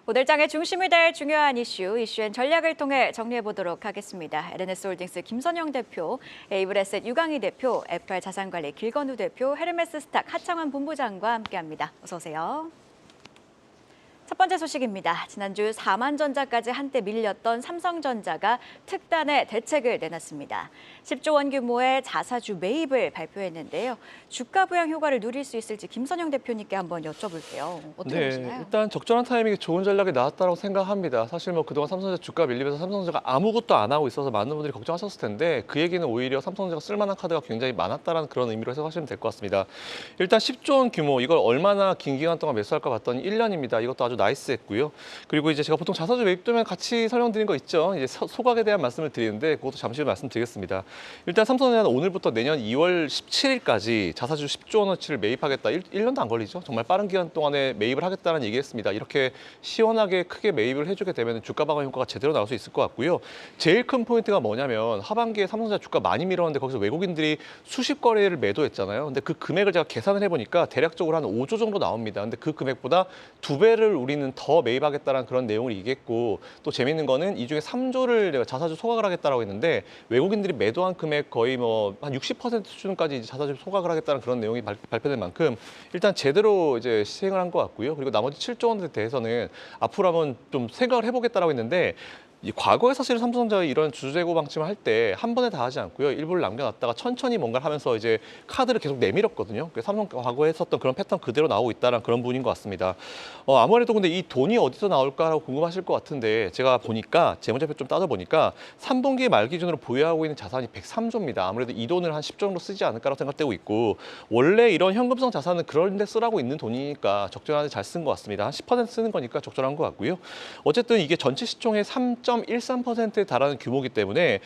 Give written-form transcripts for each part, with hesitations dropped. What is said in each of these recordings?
오늘 장의 중심이 될 중요한 이슈앤 전략을 통해 정리해보도록 하겠습니다. LNS홀딩스 김선영 대표, 에이블에셋 유강희 대표, FR 자산관리 길건우 대표, 헤르메스 스탁 하창환 본부장과 함께합니다. 어서 오세요. 첫 번째 소식입니다. 지난주 4만전자까지 한때 밀렸던 삼성전자가 특단의 대책을 내놨습니다. 10조 원 규모의 자사주 매입을 발표했는데요. 주가 부양 효과를 누릴 수 있을지 김선영 대표님께 한번 여쭤볼게요. 어떻게 보시나요? 일단 적절한 타이밍에 좋은 전략이 나왔다고 생각합니다. 사실 그동안 삼성전자 주가 밀리면서 삼성전자가 아무것도 안 하고 있어서 많은 분들이 걱정하셨을 텐데 그 얘기는 오히려 삼성전자가 쓸만한 카드가 굉장히 많았다는 그런 의미로 해석하시면 될 것 같습니다. 일단 10조 원 규모, 이걸 얼마나 긴 기간 동안 매수할까 봤더니 1년입니다. 이것도 아주 나이스했고요. 그리고 이제 제가 보통 자사주 매입되면 같이 설명드린 거 있죠. 이제 소각에 대한 말씀을 드리는데 그것도 잠시 후 말씀드리겠습니다. 일단 삼성전자는 오늘부터 내년 2월 17일까지 자사주 10조 원어치를 매입하겠다. 1년도 안 걸리죠. 정말 빠른 기간 동안에 매입을 하겠다는 얘기했습니다. 이렇게 시원하게 크게 매입을 해주게 되면 주가 방어 효과가 제대로 나올 수 있을 것 같고요. 제일 큰 포인트가 뭐냐면 하반기에 삼성전자 주가 많이 밀었는데 거기서 외국인들이 수십 거래를 매도했잖아요. 근데 그 금액을 제가 계산을 해보니까 대략적으로 한 5조 정도 나옵니다. 근데 그 금액보다 2배를 우리는 더 매입하겠다는 그런 내용을 얘기했고, 또 재밌는 거는 이 중에 3조를 내가 자사주 소각을 하겠다라고 했는데 외국인들이 매도한 금액 거의 한 60% 수준까지 이제 자사주 소각을 하겠다는 그런 내용이 발표된 만큼 일단 제대로 이제 시행을 한 것 같고요. 그리고 나머지 7조 원에 대해서는 앞으로 한번 좀 생각을 해보겠다라고 했는데, 이 과거에 사실 삼성전자가 이런 주재고 방침을 할 때 한 번에 다 하지 않고요. 일부를 남겨놨다가 천천히 뭔가를 하면서 이제 카드를 계속 내밀었거든요. 그래서 삼성 과거에 했었던 그런 패턴 그대로 나오고 있다는 그런 부분인 것 같습니다. 아무래도 근데 이 돈이 어디서 나올까라고 궁금하실 것 같은데, 제가 보니까 재무제표 좀 따져보니까 3분기 말 기준으로 보유하고 있는 자산이 103조입니다. 아무래도 이 돈을 한 10조 정도 쓰지 않을까라고 생각되고 있고, 원래 이런 현금성 자산은 그런 데 쓰라고 있는 돈이니까 적절하게 잘 쓴 것 같습니다. 한 10% 쓰는 거니까 적절한 것 같고요. 어쨌든 이게 전체 시총의 3.13%에 달하는 규모이기 때문에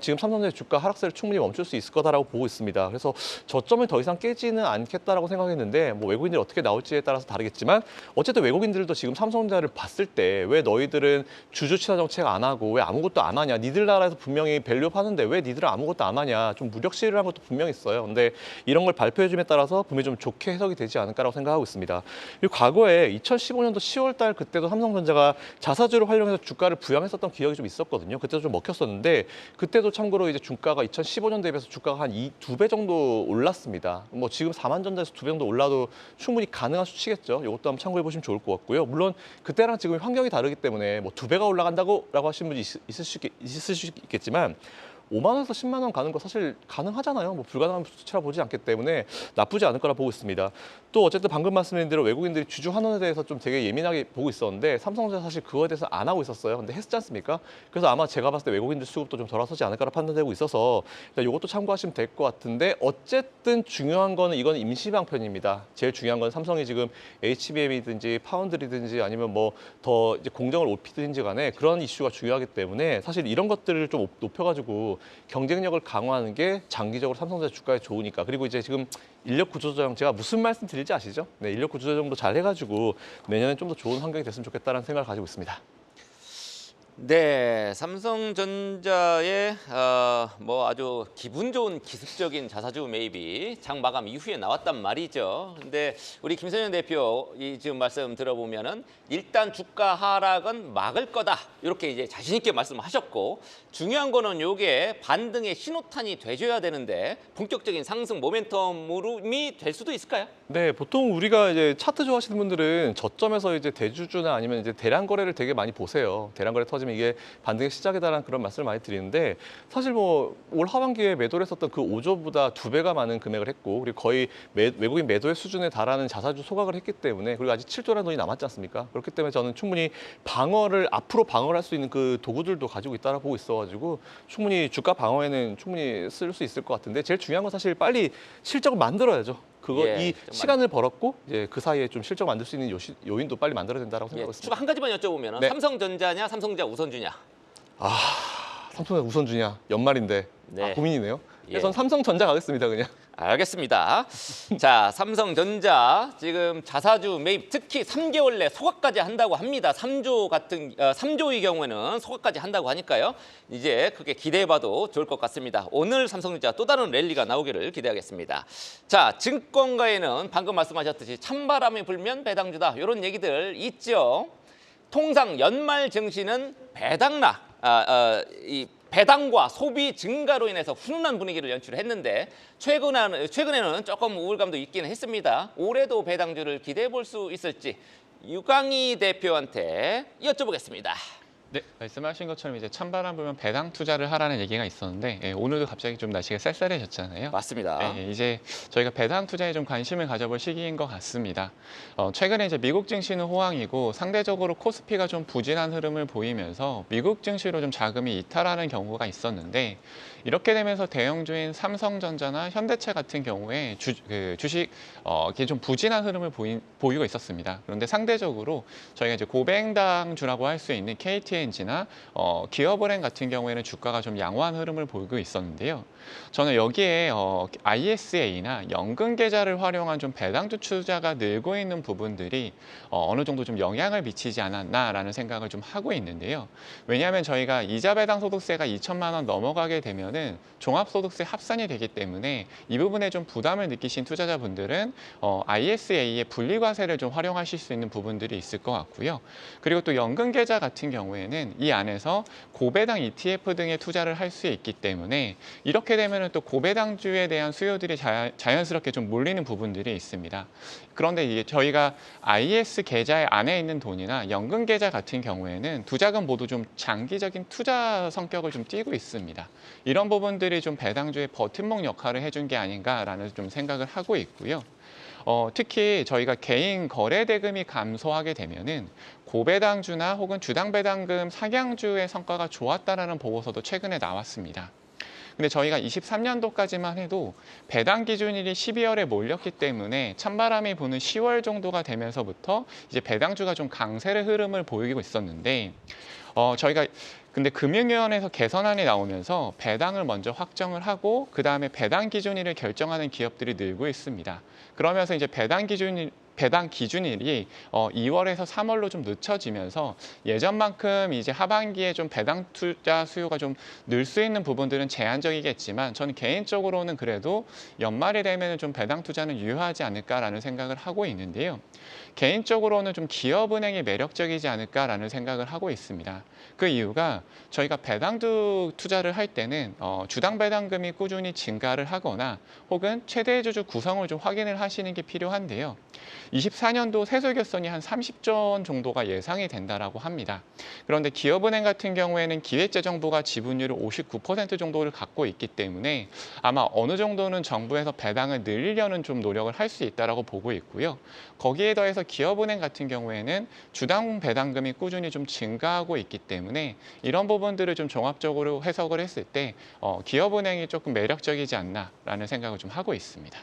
지금 삼성전자 주가 하락세를 충분히 멈출 수 있을 거다라고 보고 있습니다. 그래서 저점을 더 이상 깨지는 않겠다라고 생각했는데, 외국인들이 어떻게 나올지에 따라서 다르겠지만 어쨌든 외국인들도 지금 삼성전자를 봤을 때 왜 너희들은 주주 친화 정책 안 하고 왜 아무것도 안 하냐, 니들 나라에서 분명히 밸류업 하는데 왜 니들은 아무것도 안 하냐, 좀 무력 시위를 한 것도 분명히 있어요. 근데 이런 걸 발표해줌에 따라서 분명히 좀 좋게 해석이 되지 않을까라고 생각하고 있습니다. 그리고 과거에 2015년도 10월 달 그때도 삼성전자가 자사주를 활용해서 주가를 부양했었던 기억이 좀 있었거든요. 그때도 좀 먹혔었는데, 그때도 참고로 이제 주가가 2015년 대비해서 주가가 한 2배 정도 올랐습니다. 지금 4만 전자에서 2배 정도 올라도 충분히 가능한 수치겠죠. 이것도 한번 참고해 보시면 좋을 것 같고요. 물론 그때랑 지금 환경이 다르기 때문에 2배가 올라간다고라고 하시는 분이 있을 수 있겠지만 5만 원에서 10만 원 가는 거 사실 가능하잖아요. 불가능한 수치라 보지 않기 때문에 나쁘지 않을 거라 보고 있습니다. 또 어쨌든 방금 말씀드린 대로 외국인들이 주주 환원에 대해서 좀 되게 예민하게 보고 있었는데, 삼성전자 사실 그거에 대해서 안 하고 있었어요. 근데 했지 않습니까? 그래서 아마 제가 봤을 때 외국인들 수급도 좀 돌아서지 않을까라 판단되고 있어서 일단 이것도 참고하시면 될 것 같은데, 어쨌든 중요한 거는 이건 임시 방편입니다. 제일 중요한 건 삼성이 지금 HBM이든지 파운드리든지 아니면 더 이제 공정을 높이든지 간에 그런 이슈가 중요하기 때문에 사실 이런 것들을 좀 높여가지고 경쟁력을 강화하는 게 장기적으로 삼성전자 주가에 좋으니까. 그리고 이제 지금 인력 구조 조정, 제가 무슨 말씀 드릴지 아시죠? 네, 인력 구조 조정도 잘 해가지고 내년에 좀 더 좋은 환경이 됐으면 좋겠다는 생각을 가지고 있습니다. 네, 삼성전자의 아주 기분 좋은 기습적인 자사주 매입이 장 마감 이후에 나왔단 말이죠. 근데 우리 김선영 대표 지금 말씀 들어보면은 일단 주가 하락은 막을 거다, 이렇게 이제 자신 있게 말씀하셨고, 중요한 거는 이게 반등의 신호탄이 돼줘야 되는데 본격적인 상승 모멘텀이 될 수도 있을까요? 네, 보통 우리가 이제 차트 좋아하시는 분들은 저점에서 이제 대주주나 아니면 이제 대량 거래를 되게 많이 보세요. 대량 거래 터지면 이게 반등의 시작이다라는 그런 말씀을 많이 드리는데, 사실 올 하반기에 매도를 했었던 그 5조보다 2배가 많은 금액을 했고, 그리고 거의 외국인 매도의 수준에 달하는 자사주 소각을 했기 때문에, 그리고 아직 7조라는 돈이 남았지 않습니까? 그렇기 때문에 저는 충분히 앞으로 방어를 할 수 있는 그 도구들도 가지고 있다라 보고 있어가지고 충분히 주가 방어에는 충분히 쓸 수 있을 것 같은데, 제일 중요한 건 사실 빨리 실적을 만들어야죠. 이 시간을 벌었고 이제 그 사이에 좀 실적 만들 수 있는 요인도 빨리 만들어야 된다고 생각하고 있습니다. 추가 한 가지만 여쭤보면 네. 삼성전자냐 삼성전자 우선주냐? 삼성전자 우선주냐, 연말인데 고민이네요. 그래서 전 삼성전자 가겠습니다, 그냥. 알겠습니다. 자, 삼성전자 지금 자사주 매입 특히 3개월 내 소각까지 한다고 합니다. 3조의 경우에는 소각까지 한다고 하니까요. 이제 그게 기대해봐도 좋을 것 같습니다. 오늘 삼성전자 또 다른 랠리가 나오기를 기대하겠습니다. 자, 증권가에는 방금 말씀하셨듯이 찬바람이 불면 배당주다, 이런 얘기들 있죠. 통상 연말 증시는 이 배당과 소비 증가로 인해서 훈훈한 분위기를 연출했는데 최근에는 조금 우울감도 있기는 했습니다. 올해도 배당주를 기대해 볼 수 있을지 유강희 대표한테 여쭤보겠습니다. 네, 말씀하신 것처럼 이제 찬바람 불면 배당 투자를 하라는 얘기가 있었는데 오늘도 갑자기 좀 날씨가 쌀쌀해졌잖아요. 맞습니다. 네, 이제 저희가 배당 투자에 좀 관심을 가져볼 시기인 것 같습니다. 최근에 이제 미국 증시는 호황이고 상대적으로 코스피가 좀 부진한 흐름을 보이면서 미국 증시로 좀 자금이 이탈하는 경우가 있었는데 이렇게 되면서 대형주인 삼성전자나 현대차 같은 경우에 주식 이게 좀 부진한 흐름을 보이고 있었습니다. 그런데 상대적으로 저희가 이제 고배당주라고 할 수 있는 KTNG나 기어브랜 같은 경우에는 주가가 좀 양호한 흐름을 보이고 있었는데요. 저는 여기에 ISA나 연금 계좌를 활용한 좀 배당주 투자가 늘고 있는 부분들이 어느 정도 좀 영향을 미치지 않았나라는 생각을 좀 하고 있는데요. 왜냐하면 저희가 이자 배당 소득세가 2천만 원 넘어가게 되면은 종합소득세 합산이 되기 때문에 이 부분에 좀 부담을 느끼신 투자자분들은 ISA의 분리과세를 좀 활용하실 수 있는 부분들이 있을 것 같고요. 그리고 또 연금 계좌 같은 경우에는 이 안에서 고배당 ETF 등에 투자를 할 수 있기 때문에 이렇게 되면은 또 고배당주에 대한 수요들이 자연스럽게 좀 몰리는 부분들이 있습니다. 그런데 이게 저희가 IS 계좌 안에 있는 돈이나 연금 계좌 같은 경우에는 두 자금 모두 좀 장기적인 투자 성격을 좀 띠고 있습니다. 이런 부분들이 좀 배당주의 버팀목 역할을 해준 게 아닌가라는 좀 생각을 하고 있고요. 특히 저희가 개인 거래 대금이 감소하게 되면은 고배당주나 혹은 주당 배당금 상향주의 성과가 좋았다라는 보고서도 최근에 나왔습니다. 근데 저희가 23년도까지만 해도 배당 기준일이 12월에 몰렸기 때문에 찬바람이 부는 10월 정도가 되면서부터 이제 배당주가 좀 강세의 흐름을 보이고 있었는데 저희가 근데 금융위원회에서 개선안이 나오면서 배당을 먼저 확정을 하고 그다음에 배당 기준일을 결정하는 기업들이 늘고 있습니다. 그러면서 이제 배당 기준일이 2월에서 3월로 좀 늦춰지면서 예전만큼 이제 하반기에 좀 배당 투자 수요가 좀 늘 수 있는 부분들은 제한적이겠지만 저는 개인적으로는 그래도 연말이 되면 좀 배당 투자는 유효하지 않을까라는 생각을 하고 있는데요. 개인적으로는 좀 기업은행이 매력적이지 않을까라는 생각을 하고 있습니다. 그 이유가 저희가 배당주 투자를 할 때는 주당 배당금이 꾸준히 증가를 하거나 혹은 최대 주주 구성을 좀 확인을 하시는 게 필요한데요. 24년도 세수결손이 한 30조 원 정도가 예상이 된다라고 합니다. 그런데 기업은행 같은 경우에는 기획재정부가 지분율을 59% 정도를 갖고 있기 때문에 아마 어느 정도는 정부에서 배당을 늘리려는 좀 노력을 할 수 있다라고 보고 있고요. 거기에 더해서 기업은행 같은 경우에는 주당 배당금이 꾸준히 좀 증가하고 있기 때문에 이런 부분들을 좀 종합적으로 해석을 했을 때 기업은행이 조금 매력적이지 않나라는 생각을 좀 하고 있습니다.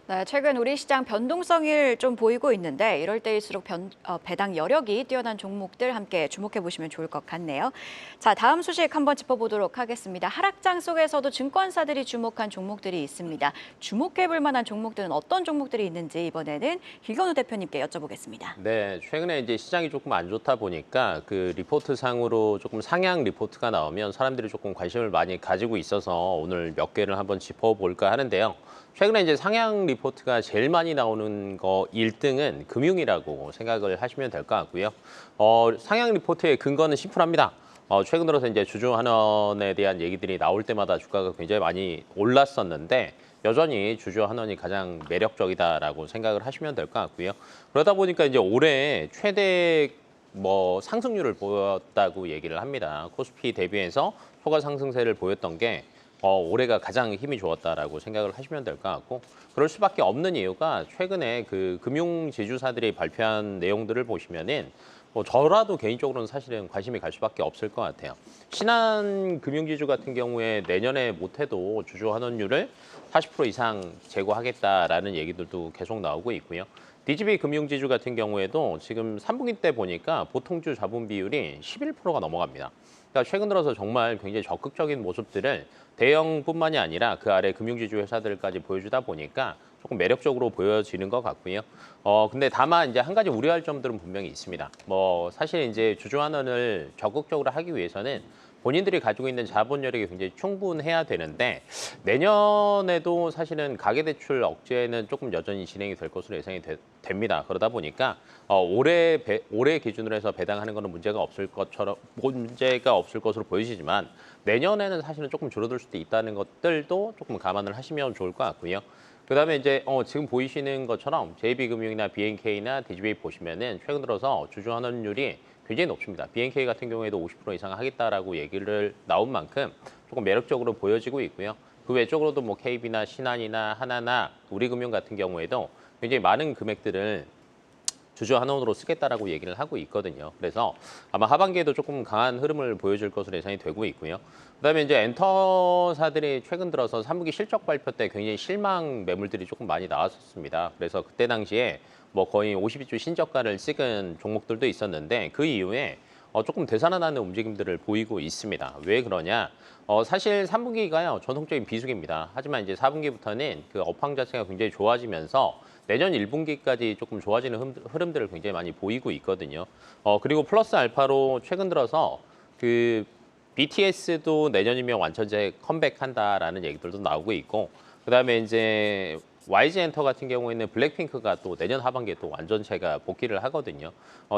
네, 최근 우리 시장 변동성을 좀 보이고 있는데 이럴 때일수록 배당 여력이 뛰어난 종목들 함께 주목해 보시면 좋을 것 같네요. 자, 다음 소식 한번 짚어보도록 하겠습니다. 하락장 속에서도 증권사들이 주목한 종목들이 있습니다. 주목해 볼 만한 종목들은 어떤 종목들이 있는지 이번에는 길건우 대표님께 여쭤보겠습니다. 네, 최근에 이제 시장이 조금 안 좋다 보니까 그 리포트 상으로 조금 상향 리포트가 나오면 사람들이 조금 관심을 많이 가지고 있어서 오늘 몇 개를 한번 짚어볼까 하는데요. 최근에 이제 상향 리포트가 제일 많이 나오는 거 1등은 금융이라고 생각을 하시면 될 것 같고요. 상향 리포트의 근거는 심플합니다. 최근 들어서 이제 주주환원에 대한 얘기들이 나올 때마다 주가가 굉장히 많이 올랐었는데 여전히 주주환원이 가장 매력적이다라고 생각을 하시면 될 것 같고요. 그러다 보니까 이제 올해 최대 상승률을 보였다고 얘기를 합니다. 코스피 대비해서 초과 상승세를 보였던 게 올해가 가장 힘이 좋았다라고 생각을 하시면 될 것 같고 그럴 수밖에 없는 이유가 최근에 그 금융지주사들이 발표한 내용들을 보시면은 저라도 개인적으로는 사실은 관심이 갈 수밖에 없을 것 같아요. 신한금융지주 같은 경우에 내년에 못해도 주주환원율을 40% 이상 제고하겠다라는 얘기들도 계속 나오고 있고요. DGB 금융지주 같은 경우에도 지금 3분기 때 보니까 보통주 자본 비율이 11%가 넘어갑니다. 그러니까 최근 들어서 정말 굉장히 적극적인 모습들을 대형뿐만이 아니라 그 아래 금융지주 회사들까지 보여주다 보니까 조금 매력적으로 보여지는 것 같고요. 근데 다만 이제 한 가지 우려할 점들은 분명히 있습니다. 사실 이제 주주환원을 적극적으로 하기 위해서는 본인들이 가지고 있는 자본 여력이 굉장히 충분해야 되는데 내년에도 사실은 가계대출 억제는 조금 여전히 진행이 될 것으로 예상이 됩니다. 그러다 보니까 올해 기준으로 해서 배당하는 거는 문제가 없을 것으로 보이시지만 내년에는 사실은 조금 줄어들 수도 있다는 것들도 조금 감안을 하시면 좋을 것 같고요. 그다음에 이제 지금 보이시는 것처럼 JB금융이나 BNK나 DGB 보시면은 최근 들어서 주주 환원율이 굉장히 높습니다. BNK 같은 경우에도 50% 이상 하겠다라고 얘기를 나온 만큼 조금 매력적으로 보여지고 있고요. 그 외적으로도 뭐 KB나 신한이나 하나나 우리금융 같은 경우에도 굉장히 많은 금액들을 주주 환원으로 쓰겠다라고 얘기를 하고 있거든요. 그래서 아마 하반기에도 조금 강한 흐름을 보여줄 것으로 예상이 되고 있고요. 그다음에 이제 엔터사들이 최근 들어서 3분기 실적 발표 때 굉장히 실망 매물들이 조금 많이 나왔었습니다. 그래서 그때 당시에 뭐 거의 52주 신저가를 찍은 종목들도 있었는데 그 이후에 조금 되살아나는 움직임들을 보이고 있습니다. 왜 그러냐? 사실 3분기가요 전통적인 비수기입니다. 하지만 이제 4분기부터는 그 업황 자체가 굉장히 좋아지면서 내년 1분기까지 조금 좋아지는 흐름들을 굉장히 많이 보이고 있거든요. 그리고 플러스 알파로 최근 들어서 그 BTS도 내년이면 완전체 컴백한다라는 얘기들도 나오고 있고, 그다음에 이제 YG엔터 같은 경우에는 블랙핑크가 또 내년 하반기에 또 완전체가 복귀를 하거든요.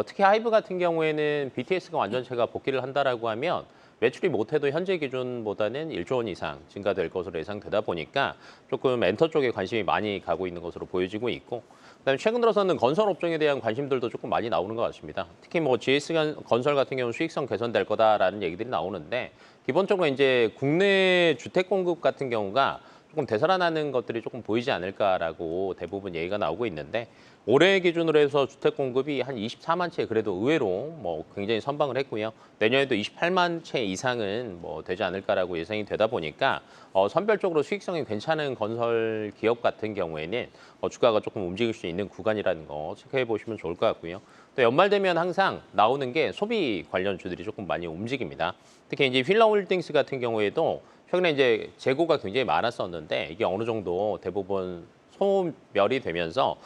특히 하이브 같은 경우에는 BTS가 완전체가 복귀를 한다라고 하면 매출이 못해도 현재 기준보다는 1조 원 이상 증가될 것으로 예상되다 보니까 조금 엔터 쪽에 관심이 많이 가고 있는 것으로 보여지고 있고, 그다음에 최근 들어서는 건설 업종에 대한 관심들도 조금 많이 나오는 것 같습니다. 특히 뭐 GS 건설 같은 경우는 수익성 개선될 거다라는 얘기들이 나오는데 기본적으로 이제 국내 주택 공급 같은 경우가 조금 되살아나는 것들이 조금 보이지 않을까라고 대부분 얘기가 나오고 있는데 올해 기준으로 해서 주택 공급이 한 24만 채 그래도 의외로 뭐 굉장히 선방을 했고요. 내년에도 28만 채 이상은 뭐 되지 않을까라고 예상이 되다 보니까 선별적으로 수익성이 괜찮은 건설 기업 같은 경우에는 주가가 조금 움직일 수 있는 구간이라는 거 체크해 보시면 좋을 것 같고요. 또 연말 되면 항상 나오는 게 소비 관련주들이 조금 많이 움직입니다. 특히 이제 휠라홀딩스 같은 경우에도 최근에 이제 재고가 굉장히 많았었는데 이게 어느 정도 대부분 소멸이 되면서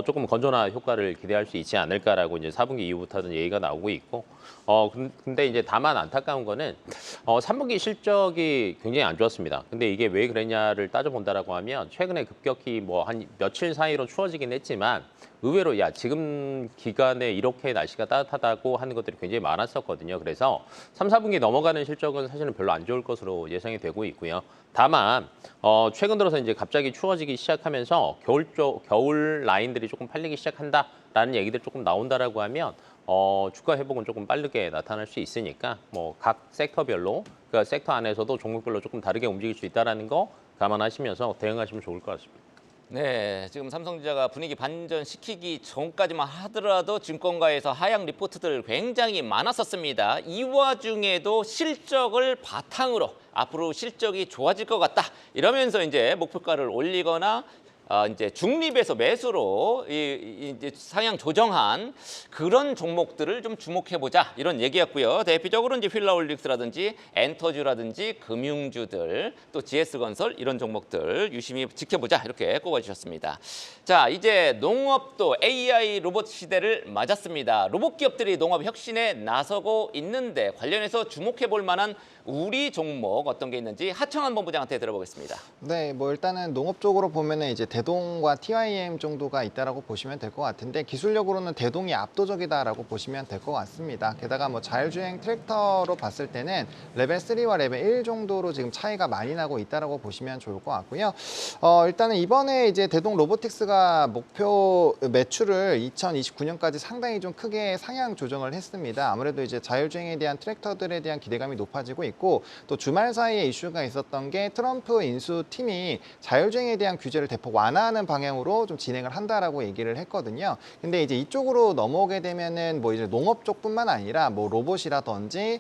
조금 건전화 효과를 기대할 수 있지 않을까라고 이제 4분기 이후부터는 얘기가 나오고 있고, 근데 이제 다만 안타까운 거는 3분기 실적이 굉장히 안 좋았습니다. 근데 이게 왜 그랬냐를 따져본다라고 하면 최근에 급격히 뭐 한 며칠 사이로 추워지긴 했지만 의외로 지금 기간에 이렇게 날씨가 따뜻하다고 하는 것들이 굉장히 많았었거든요. 그래서 3, 4분기 넘어가는 실적은 사실은 별로 안 좋을 것으로 예상이 되고 있고요. 다만 최근 들어서 이제 갑자기 추워지기 시작하면서 겨울 라인들이 조금 팔리기 시작한다라는 얘기들이 조금 나온다라고 하면 주가 회복은 조금 빠르게 나타날 수 있으니까 뭐 각 섹터별로 그 섹터 안에서도 종목별로 조금 다르게 움직일 수 있다라는 거 감안하시면서 대응하시면 좋을 것 같습니다. 네, 지금 삼성전자가 분위기 반전시키기 전까지만 하더라도 증권가에서 하향 리포트들 굉장히 많았었습니다. 이 와중에도 실적을 바탕으로 앞으로 실적이 좋아질 것 같다. 이러면서 이제 목표가를 올리거나 이제 중립에서 매수로 이제 상향 조정한 그런 종목들을 좀 주목해 보자 이런 얘기였고요. 대표적으로 이제 휠라홀딩스라든지 엔터주라든지 금융주들 또 GS건설 이런 종목들 유심히 지켜보자 이렇게 꼽아주셨습니다. 자, 이제 농업도 AI 로봇 시대를 맞았습니다. 로봇 기업들이 농업 혁신에 나서고 있는데 관련해서 주목해 볼 만한 우리 종목 어떤 게 있는지 하청한 본부장한테 들어보겠습니다. 네, 뭐 일단은 농업 쪽으로 보면은 이제 대동과 TYM 정도가 있다라고 보시면 될 것 같은데 기술력으로는 대동이 압도적이다라고 보시면 될 것 같습니다. 게다가 뭐 자율주행 트랙터로 봤을 때는 레벨 3와 레벨 1 정도로 지금 차이가 많이 나고 있다라고 보시면 좋을 것 같고요. 일단은 이번에 이제 대동 로보틱스가 목표 매출을 2029년까지 상당히 좀 크게 상향 조정을 했습니다. 아무래도 이제 자율주행에 대한 트랙터들에 대한 기대감이 높아지고 있고 또 주말 사이에 이슈가 있었던 게 트럼프 인수팀이 자율주행에 대한 규제를 대폭 완화하는 방향으로 좀 진행을 한다라고 얘기를 했거든요. 근데 이제 이쪽으로 넘어오게 되면은 뭐 이제 농업 쪽뿐만 아니라 뭐 로봇이라든지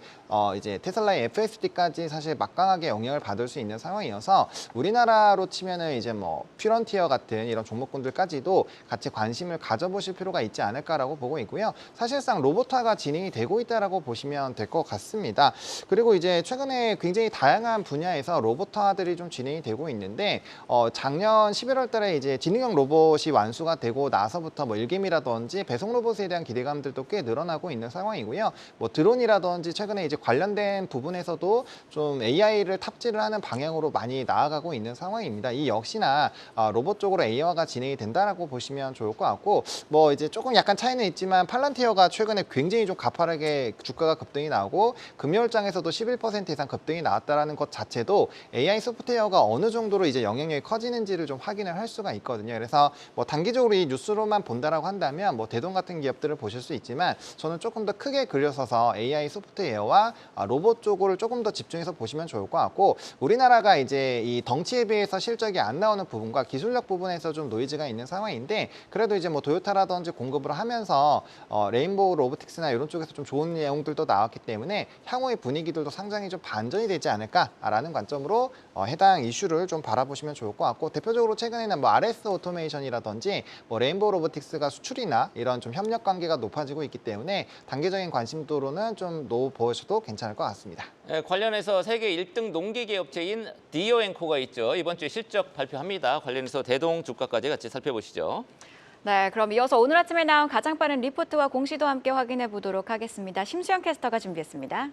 이제 테슬라의 FSD까지 사실 막강하게 영향을 받을 수 있는 상황이어서 우리나라로 치면은 이제 뭐 퓨런티어 같은 이런 종목군들까지도 같이 관심을 가져보실 필요가 있지 않을까라고 보고 있고요. 사실상 로봇화가 진행이 되고 있다라고 보시면 될 것 같습니다. 그리고 이제 최근에 굉장히 다양한 분야에서 로봇화들이 좀 진행이 되고 있는데 작년 11월 달에 이제 지능형 로봇이 완수가 되고 나서부터 뭐 일개미라든지 배송 로봇에 대한 기대감들도 꽤 늘어나고 있는 상황이고요. 뭐 드론이라든지 최근에 이제 관련된 부분에서도 좀 AI를 탑재를 하는 방향으로 많이 나아가고 있는 상황입니다. 이 역시나 로봇 쪽으로 AI화가 진행이 된다라고 보시면 좋을 것 같고, 뭐 이제 조금 약간 차이는 있지만 팔란티어가 최근에 굉장히 좀 가파르게 주가가 급등이 나오고 금요일장에서도 11% 이상 급등이 나왔다라는 것 자체도 AI 소프트웨어가 어느 정도로 이제 영향력이 커지는지를 좀 확인을 할 수가 있거든요. 그래서 뭐 단기적으로 이 뉴스로만 본다라고 한다면 뭐 대동 같은 기업들을 보실 수 있지만, 저는 조금 더 크게 그려서서 AI 소프트웨어와 로봇 쪽을 조금 더 집중해서 보시면 좋을 것 같고, 우리나라가 이제 이 덩치에 비해서 실적이 안 나오는 부분과 기술력 부분에서 좀 노이즈가 있는 상황인데, 그래도 이제 뭐 도요타라든지 공급을 하면서 레인보우 로보틱스나 이런 쪽에서 좀 좋은 내용들도 나왔기 때문에 향후의 분위기들도 상당히 좀 반전이 되지 않을까라는 관점으로 해당 이슈를 좀 바라보시면 좋을 것 같고, 대표적으로 최근에는 뭐 RS 오토메이션이라든지 뭐 레인보우 로보틱스가 수출이나 이런 좀 협력 관계가 높아지고 있기 때문에 단기적인 관심도로는 좀 보셔도 괜찮을 것 같습니다. 관련해서 세계 1등 농기계 업체인 디어앤코가 있죠. 이번 주에 실적 발표합니다. 관련해서 대동 주가까지 같이 살펴보시죠. 네, 그럼 이어서 오늘 아침에 나온 가장 빠른 리포트와 공시도 함께 확인해 보도록 하겠습니다. 심수영 캐스터가 준비했습니다.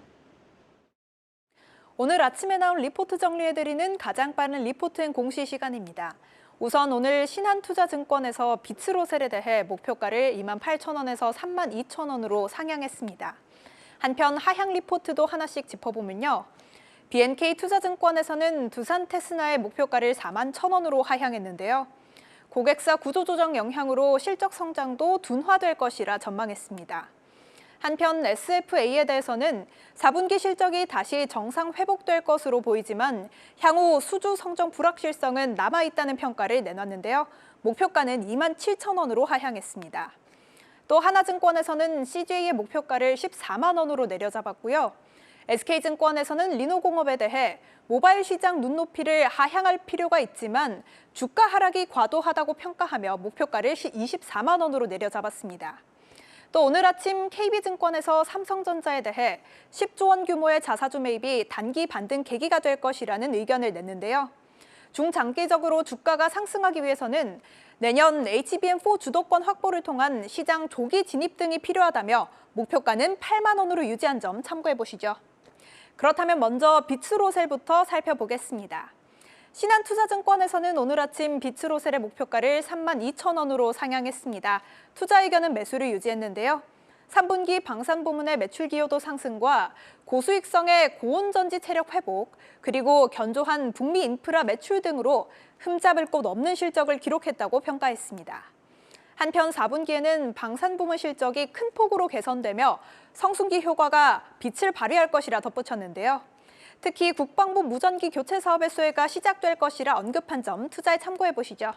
오늘 아침에 나온 리포트 정리해드리는 가장 빠른 리포트 앤 공시 시간입니다. 우선 오늘 신한투자증권에서 비츠로셀에 대해 목표가를 28,000원에서 32,000원으로 상향했습니다. 한편 하향 리포트도 하나씩 짚어보면요. BNK투자증권에서는 두산 테스나의 목표가를 41,000원으로 하향했는데요. 고객사 구조조정 영향으로 실적 성장도 둔화될 것이라 전망했습니다. 한편 SFA에 대해서는 4분기 실적이 다시 정상 회복될 것으로 보이지만 향후 수주 성장 불확실성은 남아있다는 평가를 내놨는데요. 목표가는 27,000원으로 하향했습니다. 또 하나증권에서는 CJ의 목표가를 14만 원으로 내려잡았고요. SK증권에서는 리노공업에 대해 모바일 시장 눈높이를 하향할 필요가 있지만 주가 하락이 과도하다고 평가하며 목표가를 24만 원으로 내려잡았습니다. 또 오늘 아침 KB증권에서 삼성전자에 대해 10조 원 규모의 자사주 매입이 단기 반등 계기가 될 것이라는 의견을 냈는데요. 중장기적으로 주가가 상승하기 위해서는 내년 HBM4 주도권 확보를 통한 시장 조기 진입 등이 필요하다며 목표가는 8만 원으로 유지한 점 참고해 보시죠. 그렇다면 먼저 비츠로셀부터 살펴보겠습니다. 신한투자증권에서는 오늘 아침 비츠로셀의 목표가를 32,000원으로 상향했습니다. 투자 의견은 매수를 유지했는데요. 3분기 방산 부문의 매출 기여도 상승과 고수익성의 고온전지 체력 회복, 그리고 견조한 북미 인프라 매출 등으로 흠잡을 곳 없는 실적을 기록했다고 평가했습니다. 한편 4분기에는 방산 부문 실적이 큰 폭으로 개선되며 성순기 효과가 빛을 발휘할 것이라 덧붙였는데요. 특히 국방부 무전기 교체 사업의 수혜가 시작될 것이라 언급한 점 투자에 참고해 보시죠.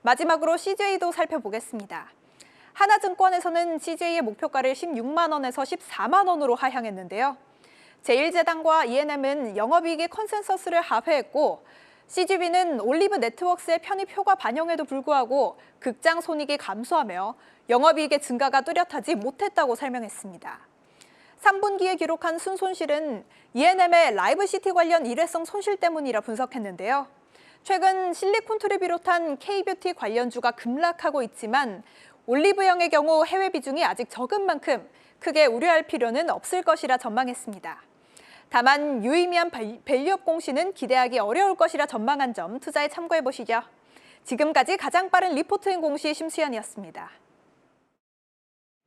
마지막으로 CJ도 살펴보겠습니다. 하나증권에서는 CJ의 목표가를 16만 원에서 14만 원으로 하향했는데요. 제1제당과 ENM은 영업이익의 컨센서스를 하회했고 CGV는 올리브 네트워크스의 편입 효과 반영에도 불구하고 극장 손익이 감소하며 영업이익의 증가가 뚜렷하지 못했다고 설명했습니다. 3분기에 기록한 순손실은 ENM의 라이브시티 관련 일회성 손실 때문이라 분석했는데요. 최근 실리콘툴을 비롯한 K뷰티 관련주가 급락하고 있지만 올리브영의 경우 해외 비중이 아직 적은 만큼 크게 우려할 필요는 없을 것이라 전망했습니다. 다만 유의미한 밸류업 공시는 기대하기 어려울 것이라 전망한 점 투자에 참고해 보시죠. 지금까지 가장 빠른 리포트인 공시 심수연이었습니다.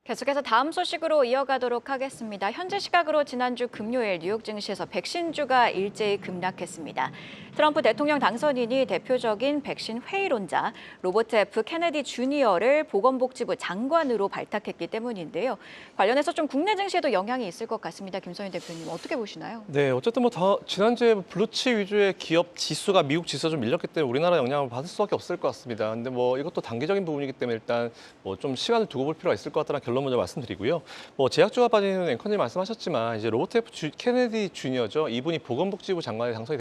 계속해서 다음 소식으로 이어가도록 하겠습니다. 현재 시각으로 지난주 금요일 뉴욕 증시에서 백신주가 일제히 급락했습니다. 트럼프 대통령 당선인이 대표적인 백신 회의론자 로버트 F. 케네디 주니어를 보건복지부 장관으로 발탁했기 때문인데요. 관련해서 좀 국내 증시에도 영향이 있을 것 같습니다. 김선희 대표님 어떻게 보시나요? 네, 어쨌든 지난주에 블루칩 위주의 기업 지수가 미국 지수가 좀 밀렸기 때문에 우리나라 영향을 받을 수밖에 없을 것 같습니다. 근데 이것도 단기적인 부분이기 때문에 일단 좀 시간을 두고 볼 필요가 있을 것 같다는 결론 먼저 말씀드리고요. 제약주가 빠지는 앵커님 말씀하셨지만 이제 로버트 F. 케네디 주니어죠. 이분이 보건복지부 장관에 당선이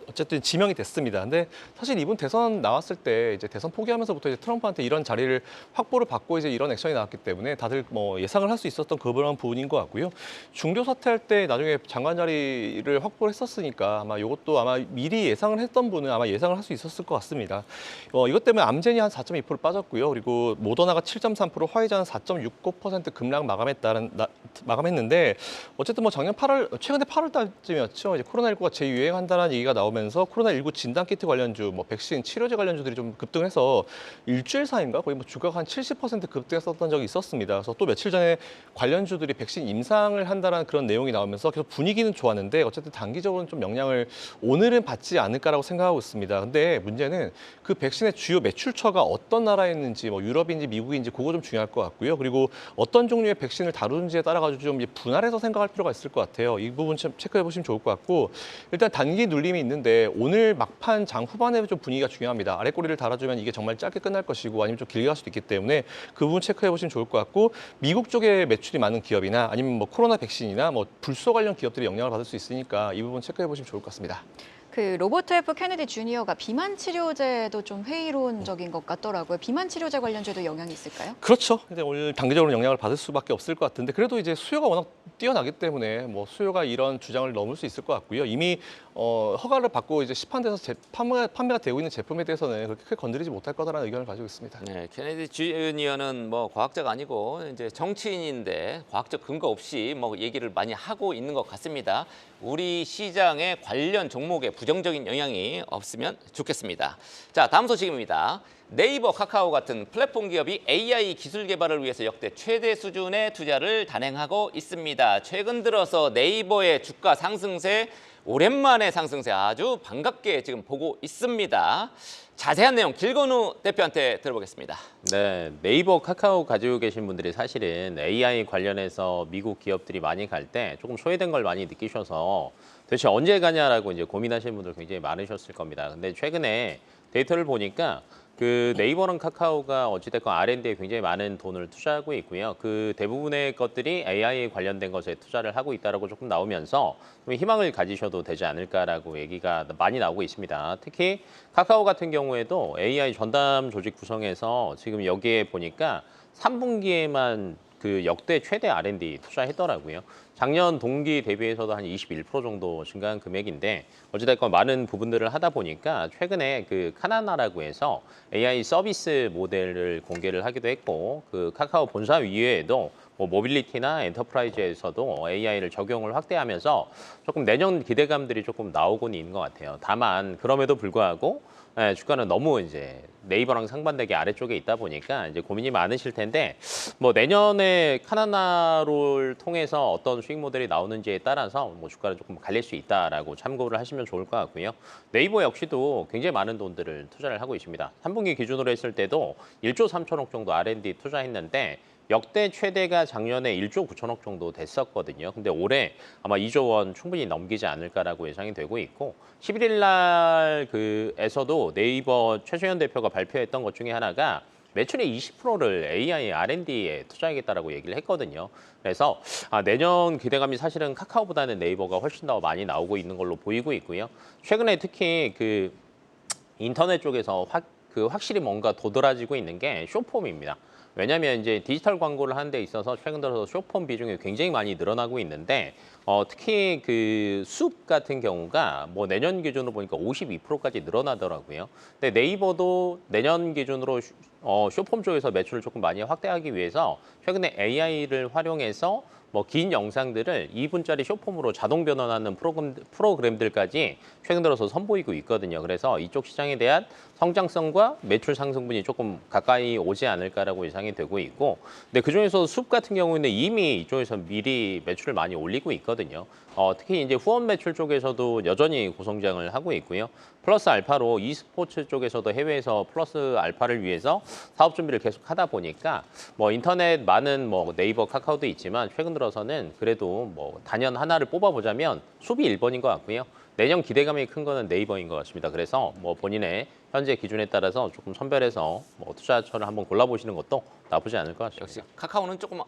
어쨌든 사실 지명이 됐습니다. 근데 사실 이분 대선 나왔을 때 이제 대선 포기하면서부터 이제 트럼프한테 이런 자리를 확보를 받고 이제 이런 액션이 나왔기 때문에 다들 뭐 예상을 할 수 있었던 그런 부분인 것 같고요. 중도 사퇴할 때 나중에 장관 자리를 확보를 했었으니까 아마 이것도 아마 미리 예상을 했던 분은 아마 예상을 할 수 있었을 것 같습니다. 이것 때문에 암젠이 한 4.2% 빠졌고요. 그리고 모더나가 7.3%, 화이자는 4.69% 급락 마감했는데 어쨌든 뭐 최근에 8월 달쯤이었죠. 이제 코로나19가 재유행한다는 얘기가 나오면서 코로나19 진단키트 관련주, 뭐 백신, 치료제 관련주들이 좀 급등해서 일주일 사이인가 거의 뭐 주가가 한 70% 급등했었던 적이 있었습니다. 그래서 또 며칠 전에 관련주들이 백신 임상을 한다는 그런 내용이 나오면서 계속 분위기는 좋았는데 어쨌든 단기적으로는 좀 영향을 오늘은 받지 않을까라고 생각하고 있습니다. 근데 문제는 그 백신의 주요 매출처가 어떤 나라에 있는지, 뭐 유럽인지 미국인지 그거 좀 중요할 것 같고요. 그리고 어떤 종류의 백신을 다루는지에 따라 가지고 좀 분할해서 생각할 필요가 있을 것 같아요. 이 부분 좀 체크해 보시면 좋을 것 같고, 일단 단기 눌림이 있는데 오늘 막판 장 후반에 좀 분위기가 중요합니다. 아래 꼬리를 달아주면 이게 정말 짧게 끝날 것이고 아니면 좀 길게 갈 수도 있기 때문에 그 부분 체크해 보시면 좋을 것 같고, 미국 쪽에 매출이 많은 기업이나 아니면 뭐 코로나 백신이나 뭐 불소 관련 기업들이 영향을 받을 수 있으니까 이 부분 체크해 보시면 좋을 것 같습니다. 그 로버트 F 케네디 주니어가 비만 치료제도 좀 회의론적인 것 같더라고요. 비만 치료제 관련주에도 영향이 있을까요? 그렇죠. 근데 오늘 단기적으로 영향을 받을 수밖에 없을 것 같은데 그래도 이제 수요가 워낙 뛰어나기 때문에 뭐 수요가 이런 주장을 넘을 수 있을 것 같고요. 이미 허가를 받고 이제 시판돼서 판매가 되고 있는 제품에 대해서는 그렇게 크게 건드리지 못할 거다라는 의견을 가지고 있습니다. 네, 케네디 주니어는 뭐 과학자가 아니고 이제 정치인인데 과학적 근거 없이 뭐 얘기를 많이 하고 있는 것 같습니다. 우리 시장의 관련 종목에 부정적인 영향이 없으면 좋겠습니다. 자, 다음 소식입니다. 네이버, 카카오 같은 플랫폼 기업이 AI 기술 개발을 위해서 역대 최대 수준의 투자를 단행하고 있습니다. 최근 들어서 네이버의 주가 상승세, 오랜만에 상승세 아주 반갑게 지금 보고 있습니다. 자세한 내용 길건우 대표한테 들어보겠습니다. 네, 네이버, 카카오 가지고 계신 분들이 사실은 AI 관련해서 미국 기업들이 많이 갈 때 조금 소외된 걸 많이 느끼셔서 도대체 언제 가냐라고 이제 고민하시는 분들 굉장히 많으셨을 겁니다. 근데 최근에 데이터를 보니까 그 네이버랑 카카오가 어찌됐건 R&D에 굉장히 많은 돈을 투자하고 있고요. 그 대부분의 것들이 AI 관련된 것에 투자를 하고 있다라고 조금 나오면서 좀 희망을 가지셔도 되지 않을까라고 얘기가 많이 나오고 있습니다. 특히 카카오 같은 경우에도 AI 전담 조직 구성해서 지금 여기에 보니까 3분기에만 그 역대 최대 R&D 투자했더라고요. 작년 동기 대비해서도 한 21% 정도 증가한 금액인데 어찌됐건 많은 부분들을 하다 보니까 최근에 그 카나나라고 해서 AI 서비스 모델을 공개를 하기도 했고 그 카카오 본사 이외에도 뭐 모빌리티나 엔터프라이즈에서도 AI를 적용을 확대하면서 조금 내년 기대감들이 조금 나오고는 있는 것 같아요. 다만 그럼에도 불구하고 주가는 너무 이제 네이버랑 상반되게 아래쪽에 있다 보니까 이제 고민이 많으실 텐데 뭐 내년에 카나나를 통해서 어떤 수익 모델이 나오는지에 따라서 뭐 주가를 조금 갈릴 수 있다라고 참고를 하시면 좋을 것 같고요. 네이버 역시도 굉장히 많은 돈들을 투자를 하고 있습니다. 3분기 기준으로 했을 때도 1조 3천억 정도 R&D 투자했는데 역대 최대가 작년에 1조 9천억 정도 됐었거든요. 근데 올해 아마 2조 원 충분히 넘기지 않을까라고 예상이 되고 있고 11일 날 그에서도 네이버 최소연 대표가 발표했던 것 중에 하나가 매출의 20%를 AI R&D에 투자하겠다라고 얘기를 했거든요. 그래서 내년 기대감이 사실은 카카오보다는 네이버가 훨씬 더 많이 나오고 있는 걸로 보이고 있고요. 최근에 특히 그 인터넷 쪽에서 확실히 뭔가 도드라지고 있는 게 숏폼입니다. 왜냐하면 이제 디지털 광고를 하는 데 있어서 최근 들어서 숏폼 비중이 굉장히 많이 늘어나고 있는데 특히 그 숲 같은 경우가 뭐 내년 기준으로 보니까 52%까지 늘어나더라고요. 근데 네이버도 내년 기준으로 숏폼 쪽에서 매출을 조금 많이 확대하기 위해서 최근에 AI를 활용해서 뭐 긴 영상들을 2분짜리 숏폼으로 자동 변환하는 프로그램들까지 최근 들어서 선보이고 있거든요. 그래서 이쪽 시장에 대한 성장성과 매출 상승분이 조금 가까이 오지 않을까라고 예상이 되고 있고, 근데 그중에서 숲 같은 경우에는 이미 이쪽에서 미리 매출을 많이 올리고 있거든요. 특히 이제 후원 매출 쪽에서도 여전히 고성장을 하고 있고요. 플러스 알파로 e스포츠 쪽에서도 해외에서 플러스 알파를 위해서 사업 준비를 계속 하다 보니까 뭐 인터넷 많은 뭐 네이버, 카카오도 있지만 최근 들어서는 그래도 뭐 단연 하나를 뽑아보자면 수비 1번인 것 같고요. 내년 기대감이 큰 거는 네이버인 것 같습니다. 그래서 뭐 본인의 현재 기준에 따라서 조금 선별해서 뭐 투자처를 한번 골라보시는 것도 나쁘지 않을 것 같습니다. 역시 카카오는 조금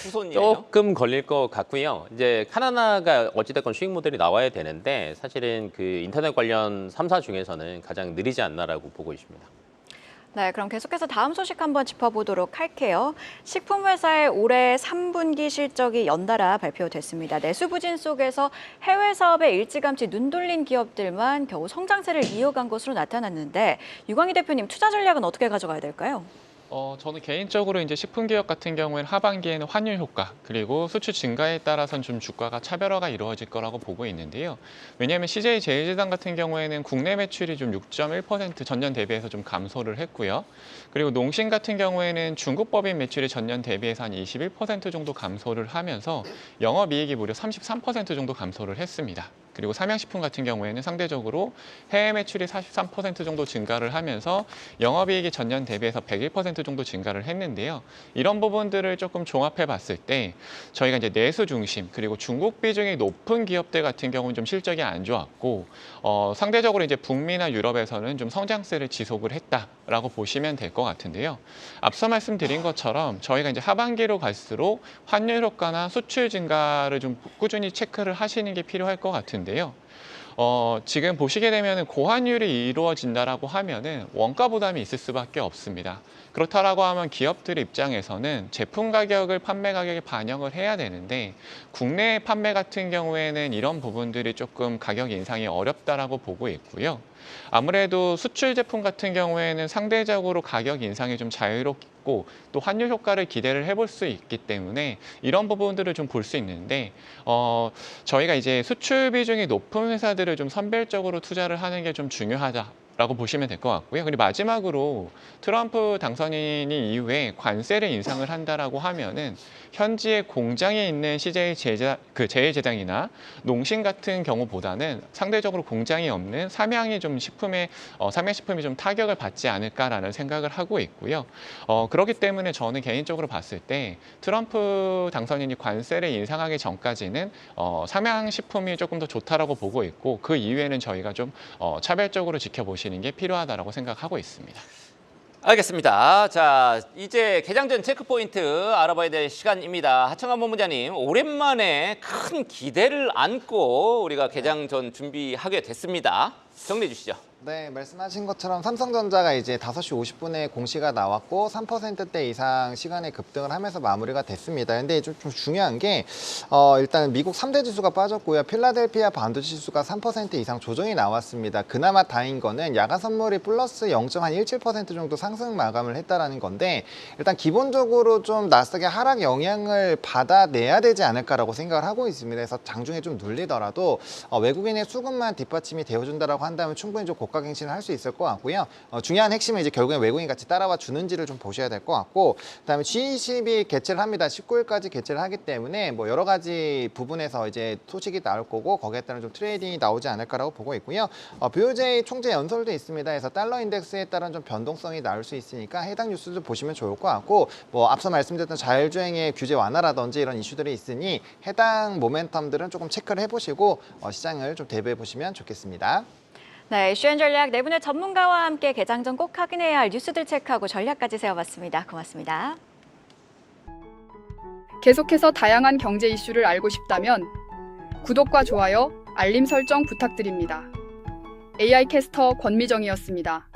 후손이에요. 조금 걸릴 것 같고요. 이제 카나나가 어찌됐건 수익 모델이 나와야 되는데 사실은 그 인터넷 관련 3사 중에서는 가장 느리지 않나라고 보고 있습니다. 네, 그럼 계속해서 다음 소식 한번 짚어보도록 할게요. 식품회사의 올해 3분기 실적이 연달아 발표됐습니다. 내수 부진 속에서 해외 사업에 일찌감치 눈 돌린 기업들만 겨우 성장세를 이어간 것으로 나타났는데 유광희 대표님 투자 전략은 어떻게 가져가야 될까요? 저는 개인적으로 이제 식품기업 같은 경우에는 하반기에는 환율 효과 그리고 수출 증가에 따라서는 좀 주가가 차별화가 이루어질 거라고 보고 있는데요. 왜냐하면 CJ 제일제당 같은 경우에는 국내 매출이 좀 6.1% 전년 대비해서 좀 감소를 했고요. 그리고 농심 같은 경우에는 중국 법인 매출이 전년 대비해서 한 21% 정도 감소를 하면서 영업이익이 무려 33% 정도 감소를 했습니다. 그리고 삼양식품 같은 경우에는 상대적으로 해외 매출이 43% 정도 증가를 하면서 영업이익이 전년 대비해서 101% 정도 증가를 했는데요. 이런 부분들을 조금 종합해 봤을 때 저희가 이제 내수 중심 그리고 중국 비중이 높은 기업들 같은 경우는 좀 실적이 안 좋았고 상대적으로 이제 북미나 유럽에서는 좀 성장세를 지속을 했다라고 보시면 될 것 같은데요. 앞서 말씀드린 것처럼 저희가 이제 하반기로 갈수록 환율 효과나 수출 증가를 좀 꾸준히 체크를 하시는 게 필요할 것 같은데요. 지금 보시게 되면 고환율이 이루어진다라고 하면은 원가 부담이 있을 수밖에 없습니다. 그렇다라고 하면 기업들 입장에서는 제품 가격을 판매 가격에 반영을 해야 되는데 국내 판매 같은 경우에는 이런 부분들이 조금 가격 인상이 어렵다라고 보고 있고요. 아무래도 수출 제품 같은 경우에는 상대적으로 가격 인상이 좀 자유롭고 또 환율 효과를 기대를 해볼 수 있기 때문에 이런 부분들을 좀 볼 수 있는데 저희가 이제 수출 비중이 높은 회사들을 좀 선별적으로 투자를 하는 게 좀 중요하다라고 보시면 될 것 같고요. 그리고 마지막으로 트럼프 당선인이 이후에 관세를 인상을 한다라고 하면은 현지에 공장에 있는 CJ 제일제당이나 농심 같은 경우보다는 상대적으로 공장이 없는 삼양식품이 좀 타격을 받지 않을까라는 생각을 하고 있고요. 그렇기 때문에 저는 개인적으로 봤을 때 트럼프 당선인이 관세를 인상하기 전까지는 삼양식품이 조금 더 좋다라고 보고 있고 그 이후에는 저희가 좀 차별적으로 지켜보시는 게 필요하다라고 생각하고 있습니다. 알겠습니다. 자, 이제 개장 전 체크포인트 알아봐야 될 시간입니다. 하청환 본부장님, 오랜만에 큰 기대를 안고 우리가 개장 전 준비하게 됐습니다. 정리해 주시죠. 네, 말씀하신 것처럼 삼성전자가 이제 5시 50분에 공시가 나왔고 3%대 이상 시간에 급등을 하면서 마무리가 됐습니다. 근데 좀 중요한 게 일단 미국 3대 지수가 빠졌고요. 필라델피아 반도체 지수가 3% 이상 조정이 나왔습니다. 그나마 다행인 거는 야간 선물이 플러스 0.17% 정도 상승 마감을 했다라는 건데 일단 기본적으로 좀 나스닥의 하락 영향을 받아내야 되지 않을까라고 생각을 하고 있습니다. 그래서 장중에 좀 눌리더라도 외국인의 수급만 뒷받침이 되어준다라고 한다면 충분히 좀 고가갱신을 할 수 있을 것 같고요. 중요한 핵심은 이제 결국엔 외국인 같이 따라와 주는지를 좀 보셔야 될 것 같고, 그다음에 G20이 개최를 합니다. 19일까지 개최를 하기 때문에 뭐 여러 가지 부분에서 이제 소식이 나올 거고 거기에 따른 좀 트레이딩이 나오지 않을까라고 보고 있고요. BOJ 총재 연설도 있습니다. 그래서 달러 인덱스에 따른 좀 변동성이 나올 수 있으니까 해당 뉴스도 보시면 좋을 것 같고, 뭐 앞서 말씀드렸던 자율주행의 규제 완화라든지 이런 이슈들이 있으니 해당 모멘텀들은 조금 체크를 해보시고 시장을 좀 대비해 보시면 좋겠습니다. 네, 이슈앤 전략 네 분의 전문가와 함께 개장 전 꼭 확인해야 할 뉴스들 체크하고 전략까지 세워봤습니다. 고맙습니다. 계속해서 다양한 경제 이슈를 알고 싶다면 구독과 좋아요, 알림 설정 부탁드립니다. AI 캐스터 권미정이었습니다.